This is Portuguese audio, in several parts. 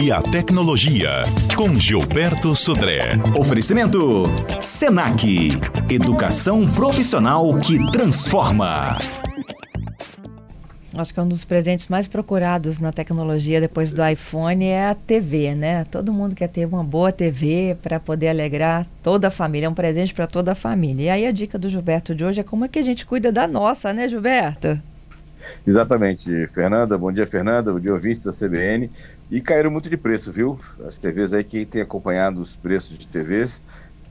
e a tecnologia, com Gilberto Sodré. Oferecimento Senac, educação profissional que transforma. Acho que um dos presentes mais procurados na tecnologia depois do iPhone é a TV, né? Todo mundo quer ter uma boa TV para poder alegrar toda a família, é um presente para toda a família. E aí a dica do Gilberto de hoje é como é que a gente cuida da nossa, né, Gilberto? Exatamente, Fernanda. Bom dia, Fernanda. Bom dia, ouvintes da CBN. E caíram muito de preço, viu? As TVs aí, quem tem acompanhado os preços de TVs,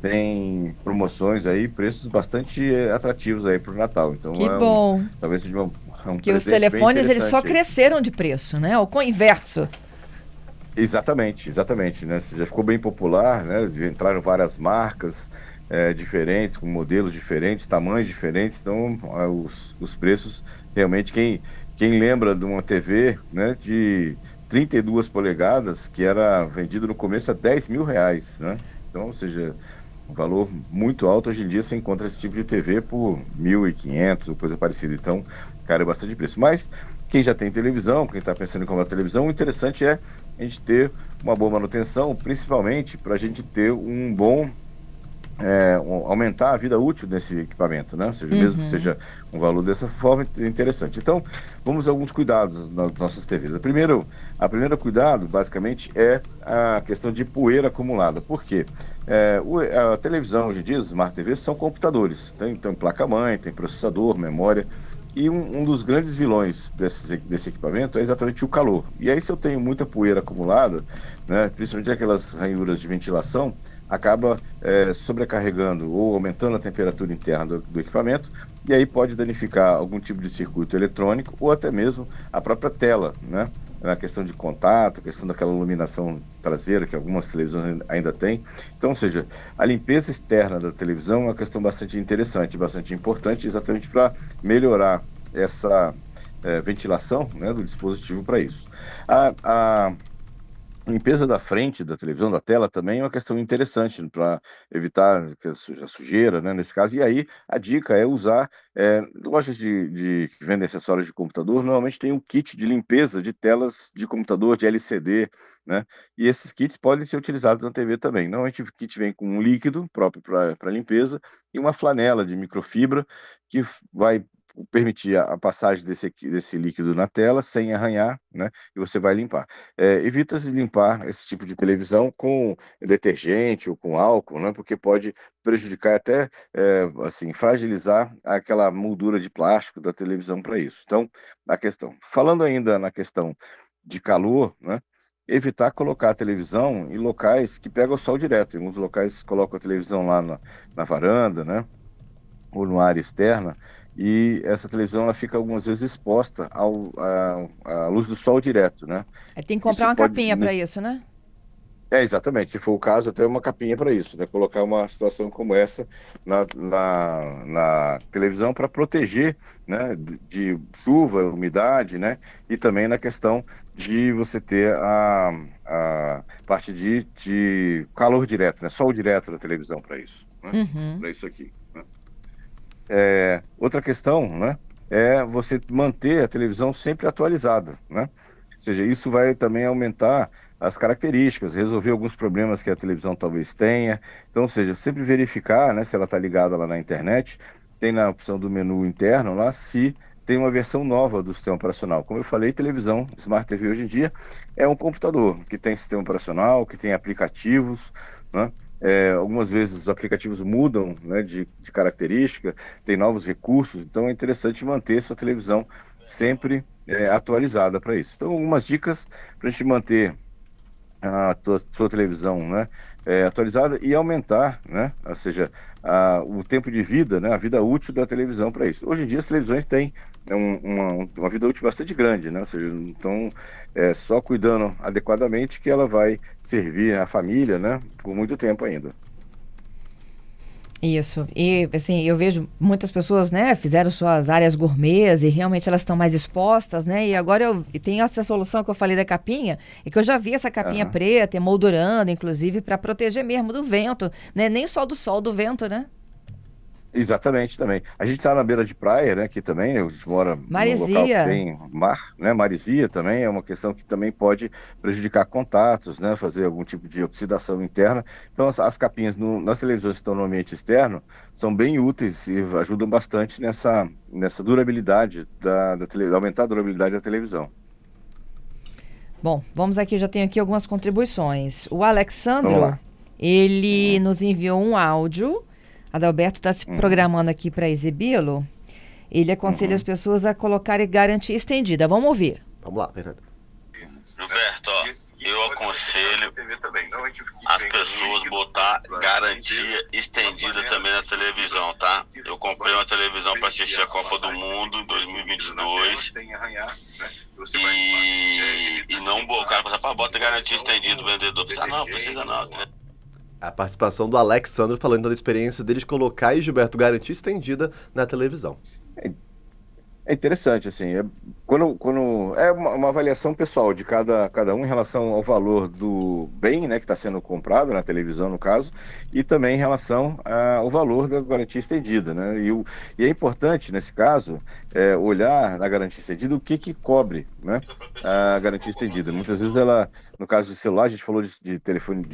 tem promoções aí, preços bastante atrativos aí para o Natal. Então, que bom. Talvez seja um que os telefones eles só cresceram de preço, né? Ou com o inverso. Exatamente, né? Já ficou bem popular, né? Entraram várias marcas diferentes, com modelos diferentes, tamanhos diferentes. Então, os preços, realmente, quem lembra de uma TV, né, de 32 polegadas, que era vendido no começo a R$10 mil, né? Então, ou seja, um valor muito alto. Hoje em dia você encontra esse tipo de TV por 1.500 ou coisa parecida. Então, cara, é bastante preço. Mas quem já tem televisão, quem está pensando em comprar televisão, o interessante é a gente ter uma boa manutenção, principalmente para a gente ter um bom... aumentar a vida útil desse equipamento, né? Ou seja, mesmo que seja um valor dessa forma, é interessante. Então, vamos a alguns cuidados nas nossas TVs. A primeira cuidado, basicamente, é a questão de poeira acumulada. Por quê? A televisão, hoje em dia, os Smart TVs são computadores. Tem placa-mãe, tem processador, memória. E um dos grandes vilões desse equipamento é exatamente o calor. E aí, se eu tenho muita poeira acumulada, né, principalmente aquelas ranhuras de ventilação, acaba sobrecarregando ou aumentando a temperatura interna do equipamento, e aí pode danificar algum tipo de circuito eletrônico ou até mesmo a própria tela, né? A questão de contato, a questão daquela iluminação traseira que algumas televisões ainda têm. Então, ou seja, a limpeza externa da televisão é uma questão bastante interessante, bastante importante, exatamente para melhorar essa ventilação, né, do dispositivo para isso. A limpeza da frente da televisão, da tela, também é uma questão interessante para evitar a sujeira, né, nesse caso. E aí a dica é usar lojas que vendem acessórios de computador, normalmente tem um kit de limpeza de telas de computador, de LCD, né? E esses kits podem ser utilizados na TV também. Normalmente o kit vem com um líquido próprio para limpeza e uma flanela de microfibra que vai permitir a passagem desse líquido na tela sem arranhar, né? E você vai limpar. Evita-se limpar esse tipo de televisão com detergente ou com álcool, né? Porque pode prejudicar até, assim, fragilizar aquela moldura de plástico da televisão para isso. Então, falando ainda na questão de calor, né? Evitar colocar a televisão em locais que pegam o sol direto. Em alguns locais colocam a televisão lá na varanda, né? Ou numa área externa, e essa televisão ela fica algumas vezes exposta à luz do sol direto, né? Tem que comprar uma capinha para isso, né? Exatamente. Se for o caso, até uma capinha para isso, né? Colocar uma situação como essa na televisão para proteger, né, de chuva, umidade, né? E também na questão de você ter a parte de calor direto, né? Sol direto da televisão para isso, né? Para isso aqui, né? Outra questão, né, é você manter a televisão sempre atualizada, né? Ou seja, isso vai também aumentar as características, resolver alguns problemas que a televisão talvez tenha. Então, ou seja, sempre verificar, né, se ela está ligada lá na internet, tem na opção do menu interno lá, se tem uma versão nova do sistema operacional. Como eu falei, televisão, Smart TV hoje em dia é um computador que tem sistema operacional, que tem aplicativos, né? Algumas vezes os aplicativos mudam, né, de característica, tem novos recursos, então é interessante manter sua televisão sempre atualizada para isso. Então, algumas dicas para a gente manter a sua televisão, né, atualizada e aumentar, né, ou seja, o tempo de vida, né, a vida útil da televisão para isso. Hoje em dia as televisões têm uma vida útil bastante grande, né, ou seja, então só cuidando adequadamente que ela vai servir a família, né, por muito tempo ainda. Isso, e assim, eu vejo muitas pessoas, né, fizeram suas áreas gourmets e realmente elas estão mais expostas, né, e agora tem essa solução que eu falei da capinha, e que eu já vi essa capinha preta, emoldurando, inclusive, para proteger mesmo do vento, né, nem só do sol, do vento, né? Exatamente, também. A gente está na beira de praia, né, aqui também, a gente mora num local que tem mar, né, maresia também, é uma questão que também pode prejudicar contatos, né, fazer algum tipo de oxidação interna. Então, as capinhas nas televisões que estão no ambiente externo são bem úteis e ajudam bastante nessa durabilidade, aumentar a durabilidade da televisão. Bom, vamos aqui, já tenho aqui algumas contribuições. O Alexandro, ele nos enviou um áudio. Adalberto está se programando aqui para exibi-lo. Ele aconselha as pessoas a colocarem garantia estendida. Vamos ouvir. Vamos lá, Fernando. Gilberto, eu aconselho as pessoas botar garantia estendida também na televisão, tá? Eu comprei uma televisão para assistir a Copa do Mundo em 2022 e não, o cara passa para bota garantia estendida do vendedor. Precisa não. A participação do Alexandre falando da experiência deles colocar aí, Gilberto, garantia estendida na televisão. É interessante, assim, quando é uma avaliação pessoal de cada um em relação ao valor do bem, né, que está sendo comprado na televisão, no caso, e também em relação ao valor da garantia estendida, né, e é importante, nesse caso, olhar na garantia estendida o que cobre, né, a garantia estendida. Muitas vezes no caso de celular, a gente falou de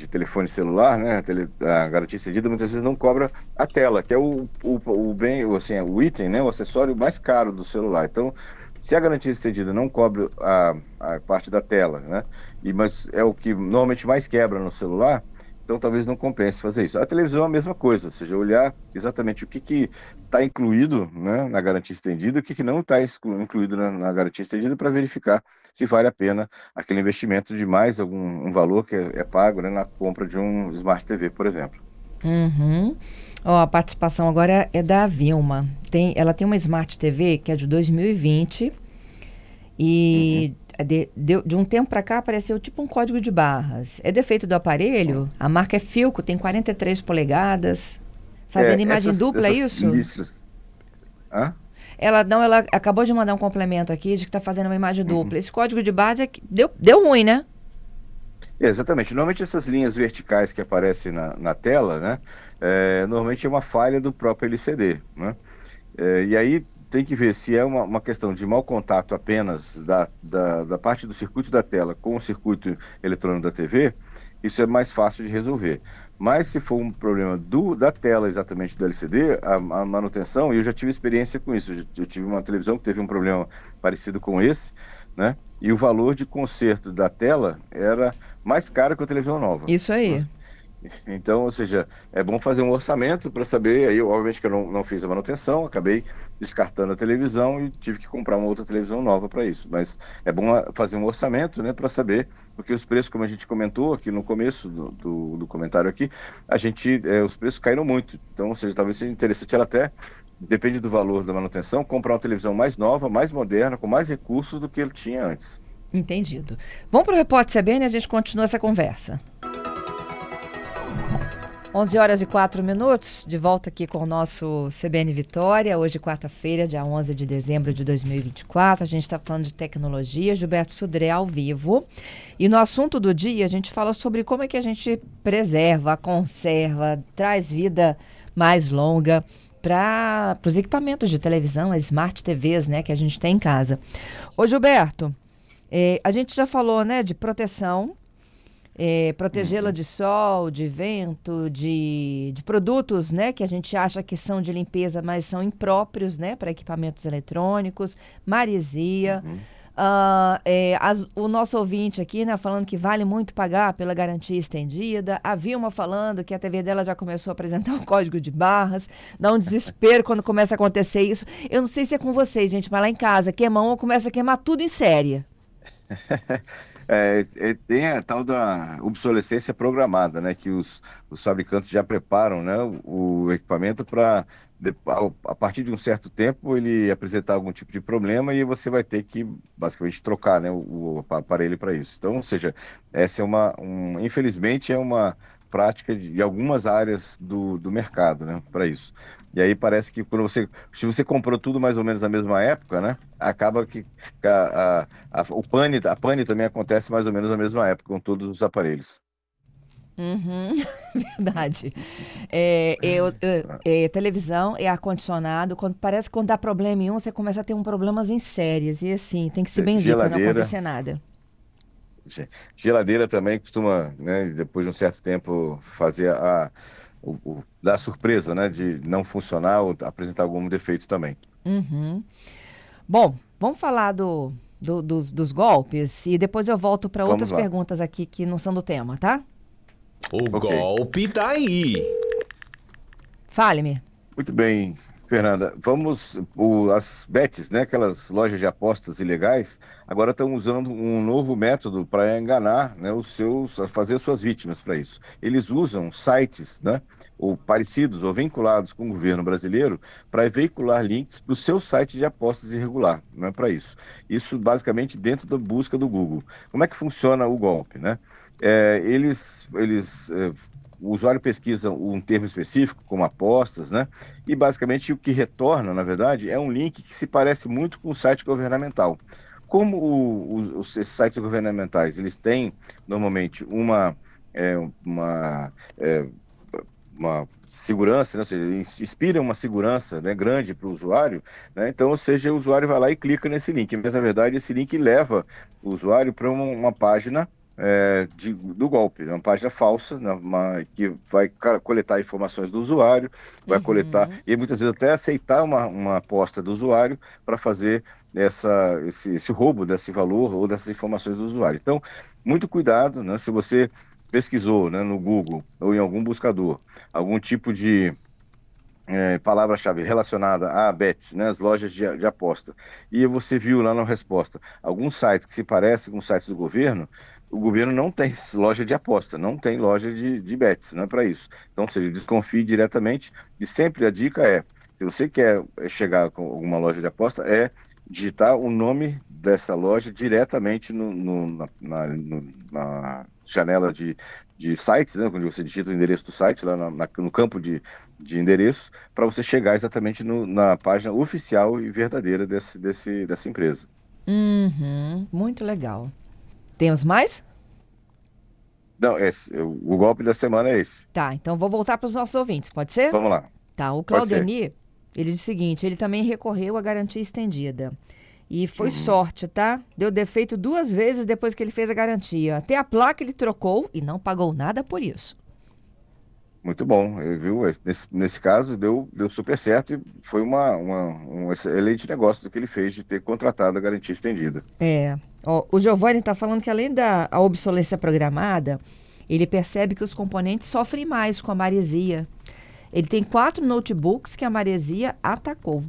telefone celular, né, a garantia estendida muitas vezes não cobra a tela, que é o bem, assim, o item, né, o acessório mais caro do celular. Então, se a garantia estendida não cobre a parte da tela, né, mas é o que normalmente mais quebra no celular, então talvez não compense fazer isso. A televisão é a mesma coisa, ou seja, olhar exatamente o que está incluído, né, na garantia estendida e o que não está incluído na garantia estendida para verificar se vale a pena aquele investimento de mais um valor que é pago, né, na compra de um Smart TV, por exemplo. A participação agora é da Vilma. Ela tem uma Smart TV que é de 2020 e de um tempo para cá apareceu tipo um código de barras. É defeito do aparelho? A marca é Philco, tem 43 polegadas. Fazendo imagem dupla, é isso? Listras. Hã? Ela acabou de mandar um complemento aqui de que está fazendo uma imagem dupla. Esse código de base deu ruim, né? Exatamente. Normalmente essas linhas verticais que aparecem na tela, né, normalmente é uma falha do próprio LCD, né? E aí tem que ver se é uma questão de mau contato apenas da parte do circuito da tela com o circuito eletrônico da TV, isso é mais fácil de resolver. Mas se for um problema da tela exatamente do LCD, a manutenção, e eu já tive experiência com isso, eu tive uma televisão que teve um problema parecido com esse, né? E o valor de conserto da tela era mais caro que a televisão nova. Isso aí. Então, ou seja, é bom fazer um orçamento para saber. Aí, obviamente, que eu não fiz a manutenção, acabei descartando a televisão e tive que comprar uma outra televisão nova para isso. Mas é bom fazer um orçamento, né, para saber, porque os preços, como a gente comentou aqui no começo do comentário aqui, os preços caíram muito. Então, ou seja, talvez seja interessante ela até, depende do valor da manutenção, comprar uma televisão mais nova, mais moderna, com mais recursos do que ele tinha antes. Entendido. Vamos para o Repórter CBN e a gente continua essa conversa. 11h04, de volta aqui com o nosso CBN Vitória, hoje quarta-feira, dia 11 de dezembro de 2024, a gente está falando de tecnologia, Gilberto Sudré ao vivo, e no assunto do dia a gente fala sobre como é que a gente preserva, conserva, traz vida mais longa para os equipamentos de televisão, as Smart TVs, né, que a gente tem em casa. Ô Gilberto, a gente já falou, né, de proteção, protegê-la de sol, de vento, de produtos, né, que a gente acha que são de limpeza, mas são impróprios, né, para equipamentos eletrônicos, maresia. O nosso ouvinte aqui, né, falando que vale muito pagar pela garantia estendida. A Vilma falando que a TV dela já começou a apresentar um código de barras. Dá um desespero quando começa a acontecer isso. Eu não sei se é com vocês, gente, mas lá em casa, queima uma, começa a queimar tudo em série. Tem a tal da obsolescência programada, né, que os fabricantes já preparam, né, o equipamento para, a partir de um certo tempo, ele apresentar algum tipo de problema e você vai ter que, basicamente, trocar, né, o aparelho para isso. Então, ou seja, essa é infelizmente, é uma prática de algumas áreas do mercado, né, para isso. E aí parece que se você comprou tudo mais ou menos na mesma época, né, acaba que a pane também acontece mais ou menos na mesma época com todos os aparelhos. Uhum, verdade. Televisão e ar-condicionado, parece que quando dá problema em um, você começa a ter problemas em séries. E assim, tem que se benzer para não acontecer nada. Geladeira também costuma, né, depois de um certo tempo, fazer dar surpresa, né, de não funcionar ou apresentar algum defeito também. Uhum. Bom, vamos falar dos golpes e depois eu volto para outras perguntas aqui que não são do tema, tá? O golpe tá aí. Fale-me. Muito bem, Fernanda. As bets, né, aquelas lojas de apostas ilegais, agora estão usando um novo método para enganar, né, fazer suas vítimas para isso. Eles usam sites, né, ou parecidos ou vinculados com o governo brasileiro para veicular links para o seu site de apostas irregular, né, para isso. Isso basicamente dentro da busca do Google. Como é que funciona o golpe, né? O usuário pesquisa um termo específico, como apostas, né? E basicamente o que retorna, na verdade, é um link que se parece muito com o site governamental. Como esses sites governamentais, eles têm normalmente uma segurança, né? Ou seja, inspiram uma segurança, né, grande para o usuário, né? Então, ou seja, o usuário vai lá e clica nesse link, mas na verdade esse link leva o usuário para uma página do golpe, uma página falsa, que vai coletar informações do usuário, vai coletar, e muitas vezes até aceitar uma aposta do usuário para fazer esse roubo desse valor ou dessas informações do usuário. Então, muito cuidado, né, se você pesquisou, né, no Google ou em algum buscador, algum tipo de palavra-chave relacionada a bets, né, as lojas de aposta, e você viu lá na resposta alguns sites que se parecem com sites do governo, o governo não tem loja de aposta, não tem loja de bets, não é para isso. Então, ou seja, desconfie diretamente, e sempre a dica se você quer chegar com alguma loja de aposta, digitar o nome dessa loja diretamente na janela de sites, né, quando você digita o endereço do site, lá no campo de endereços, para você chegar exatamente na página oficial e verdadeira dessa empresa. Muito legal. Temos mais? Não, o golpe da semana é esse. Tá, então vou voltar para os nossos ouvintes, pode ser? Vamos lá. Tá, o Claudenir, ele diz o seguinte, ele também recorreu à garantia estendida. E foi sorte, tá? Deu defeito 2 vezes depois que ele fez a garantia. Até a placa ele trocou e não pagou nada por isso. Muito bom, viu? Nesse caso deu super certo e foi um excelente negócio do que ele fez de ter contratado a garantia estendida. O Giovanni está falando que além da obsolescência programada, ele percebe que os componentes sofrem mais com a maresia. Ele tem 4 notebooks que a maresia atacou.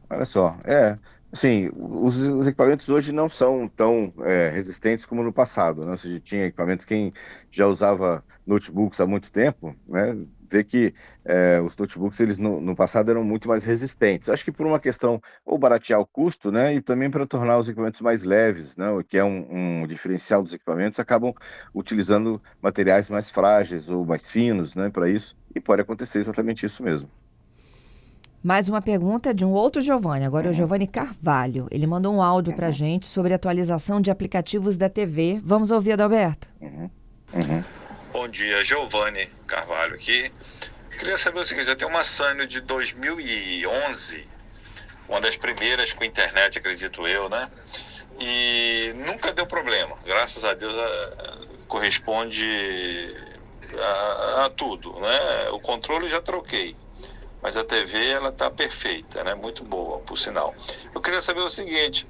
Olha só, assim, os equipamentos hoje não são tão resistentes como no passado, né? Ou seja, tinha equipamentos, quem já usava notebooks há muito tempo, né, vê que os notebooks, eles no passado eram muito mais resistentes. Acho que por uma questão, ou baratear o custo, né, e também para tornar os equipamentos mais leves, né, o que é um diferencial dos equipamentos, acabam utilizando materiais mais frágeis ou mais finos, né, para isso, e pode acontecer exatamente isso mesmo. Mais uma pergunta de um outro Giovanni, agora é o Giovanni Carvalho. Ele mandou um áudio para a gente sobre atualização de aplicativos da TV. Vamos ouvir, Adalberto? Bom dia, Giovanni Carvalho aqui. Queria saber o seguinte, eu tenho uma Sanyo de 2011, uma das primeiras com internet, acredito eu, né? E nunca deu problema, graças a Deus corresponde a tudo, né? O controle já troquei. Mas a TV, ela tá perfeita, né? Muito boa, por sinal. Eu queria saber o seguinte,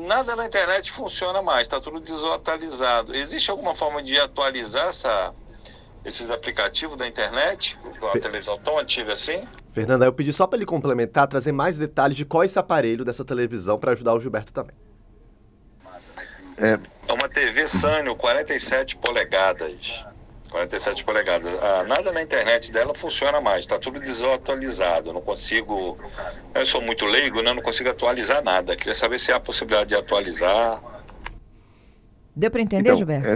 nada na internet funciona mais, está tudo desatualizado. Existe alguma forma de atualizar esses aplicativos da internet, com a televisão tão antiga assim? Fernanda, eu pedi só para ele complementar, trazer mais detalhes de qual é esse aparelho dessa televisão para ajudar o Gilberto também. É uma TV Sanyo, 47 polegadas. 47 polegadas. Nada na internet dela funciona mais, está tudo desatualizado. Eu não consigo. Eu sou muito leigo, né? Não consigo atualizar nada. Queria saber se há a possibilidade de atualizar. Deu para entender, Gilberto?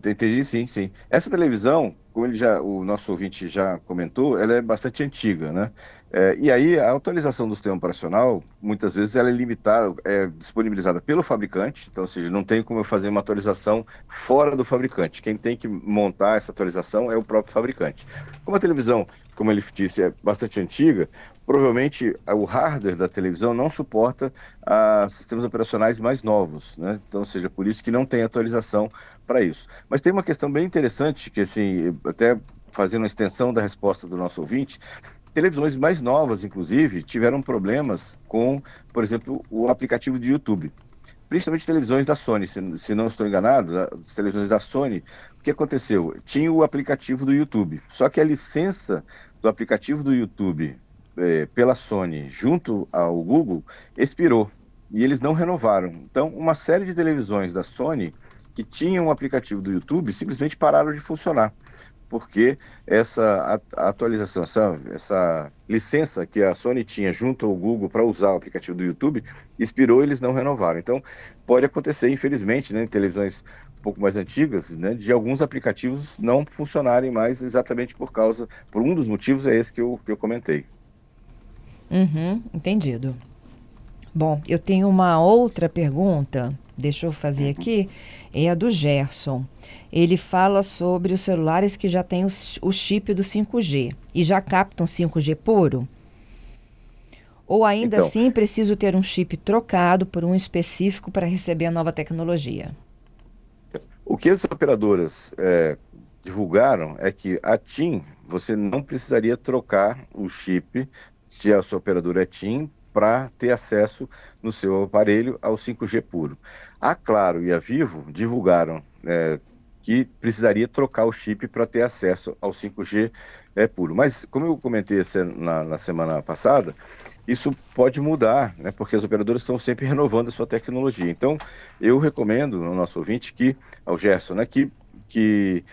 Entendi, sim. Essa televisão, como o nosso ouvinte já comentou, ela é bastante antiga, né? E aí a atualização do sistema operacional, muitas vezes ela é limitada, é disponibilizada pelo fabricante, então, ou seja, não tem como eu fazer uma atualização fora do fabricante. Quem tem que montar essa atualização é o próprio fabricante. Como a televisão, como ele disse, é bastante antiga, provavelmente o hardware da televisão não suporta sistemas operacionais mais novos, né? Então, ou seja, por isso que não tem atualização para isso. Mas tem uma questão bem interessante, que assim, até fazendo uma extensão da resposta do nosso ouvinte, televisões mais novas, inclusive, tiveram problemas com, por exemplo, o aplicativo de YouTube. Principalmente televisões da Sony, se não estou enganado, as televisões da Sony, o que aconteceu? Tinha o aplicativo do YouTube, só que a licença do aplicativo do YouTube pela Sony junto ao Google expirou e eles não renovaram. Então, uma série de televisões da Sony que tinham o aplicativo do YouTube simplesmente pararam de funcionar, porque essa atualização, essa licença que a Sony tinha junto ao Google para usar o aplicativo do YouTube, expirou e eles não renovaram. Então, pode acontecer, infelizmente, né, em televisões um pouco mais antigas, né, de alguns aplicativos não funcionarem mais exatamente por um dos motivos é esse que eu comentei. Entendido. Bom, eu tenho uma outra pergunta, deixa eu fazer aqui, é a do Gerson. Ele fala sobre os celulares que já têm o chip do 5G e já captam 5G puro? Ou ainda assim preciso ter um chip trocado por um específico para receber a nova tecnologia? O que as operadoras divulgaram é que a TIM, você não precisaria trocar o chip, se a sua operadora é TIM, para ter acesso no seu aparelho ao 5G puro. A Claro e a Vivo divulgaram que precisaria trocar o chip para ter acesso ao 5G puro. Mas, como eu comentei na semana passada, isso pode mudar, né, porque as operadoras estão sempre renovando a sua tecnologia. Então, eu recomendo ao nosso ouvinte, ao Gerson, né, que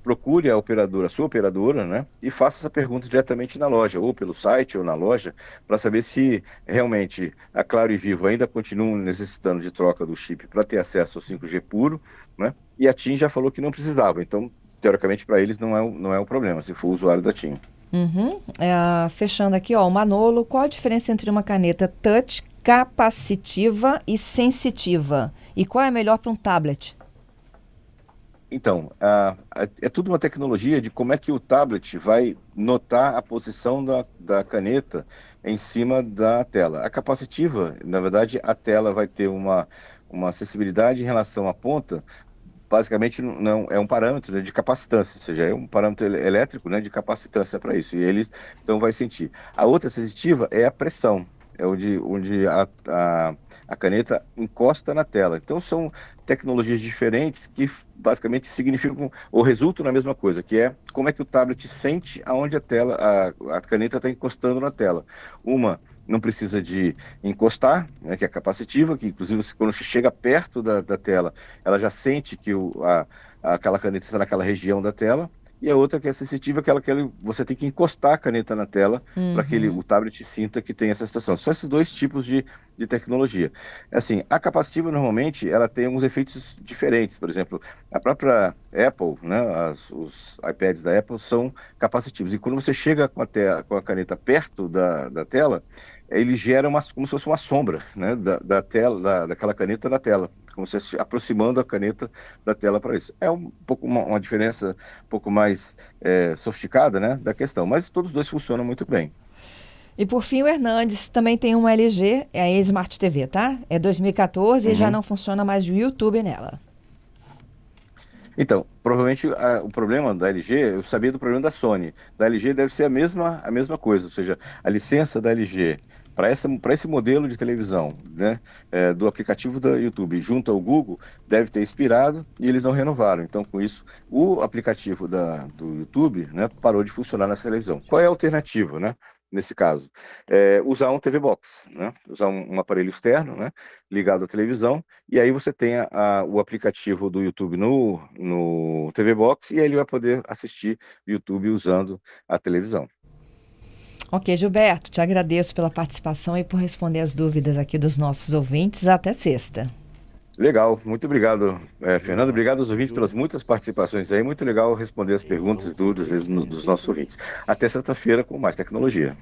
procure a sua operadora, né, e faça essa pergunta diretamente na loja, ou pelo site ou na loja, para saber se realmente a Claro e Vivo ainda continuam necessitando de troca do chip para ter acesso ao 5G puro, né, e a TIM já falou que não precisava, então, teoricamente, para eles não é um problema, se for usuário da TIM. Fechando aqui, o Manolo, qual a diferença entre uma caneta touch capacitiva e sensitiva? E qual é melhor para um tablet? Então, é tudo uma tecnologia de como é que o tablet vai notar a posição da caneta em cima da tela. A capacitiva, na verdade, a tela vai ter uma acessibilidade em relação à ponta, basicamente não é um parâmetro, né, de capacitância, ou seja, é um parâmetro elétrico, né, de capacitância para isso, e eles então vai sentir. A outra sensitiva é a pressão, é onde a caneta encosta na tela. Então são tecnologias diferentes que basicamente significam ou resultam na mesma coisa, que é como é que o tablet sente aonde a caneta está encostando na tela. Uma não precisa de encostar, né, que é capacitiva, que inclusive quando você chega perto da tela, ela já sente que aquela caneta está naquela região da tela. E a outra que é sensitiva, aquela que você tem que encostar a caneta na tela para que o tablet sinta que tem essa situação. São esses dois tipos de tecnologia. Assim, a capacitiva, normalmente, ela tem alguns efeitos diferentes. Por exemplo, a própria Apple, né, os iPads da Apple são capacitivos. E quando você chega com a caneta perto da tela, ele gera como se fosse uma sombra, né, da tela, daquela caneta na tela, como se estivesse aproximando a caneta da tela para isso. É um pouco uma diferença um pouco mais sofisticada, né, da questão, mas todos os dois funcionam muito bem. E por fim, o Hernandes também tem uma LG, é a Smart TV, tá? É 2014 e já não funciona mais o YouTube nela. Então, provavelmente o problema da LG, eu sabia do problema da Sony. Da LG deve ser a mesma coisa, ou seja, a licença da LG para esse modelo de televisão, né, do aplicativo da YouTube junto ao Google deve ter expirado e eles não renovaram. Então, com isso, o aplicativo do YouTube, né, parou de funcionar nessa televisão. Qual é a alternativa, né? Nesse caso, usar um TV Box, né? Usar um aparelho externo, né, ligado à televisão, e aí você tem o aplicativo do YouTube no TV Box, e aí ele vai poder assistir o YouTube usando a televisão. Ok, Gilberto, te agradeço pela participação e por responder as dúvidas aqui dos nossos ouvintes. Até sexta. Legal, muito obrigado, Fernando. Obrigado aos ouvintes pelas muitas participações aí. Muito legal responder as perguntas e dúvidas dos nossos ouvintes. Até sexta-feira com mais tecnologia.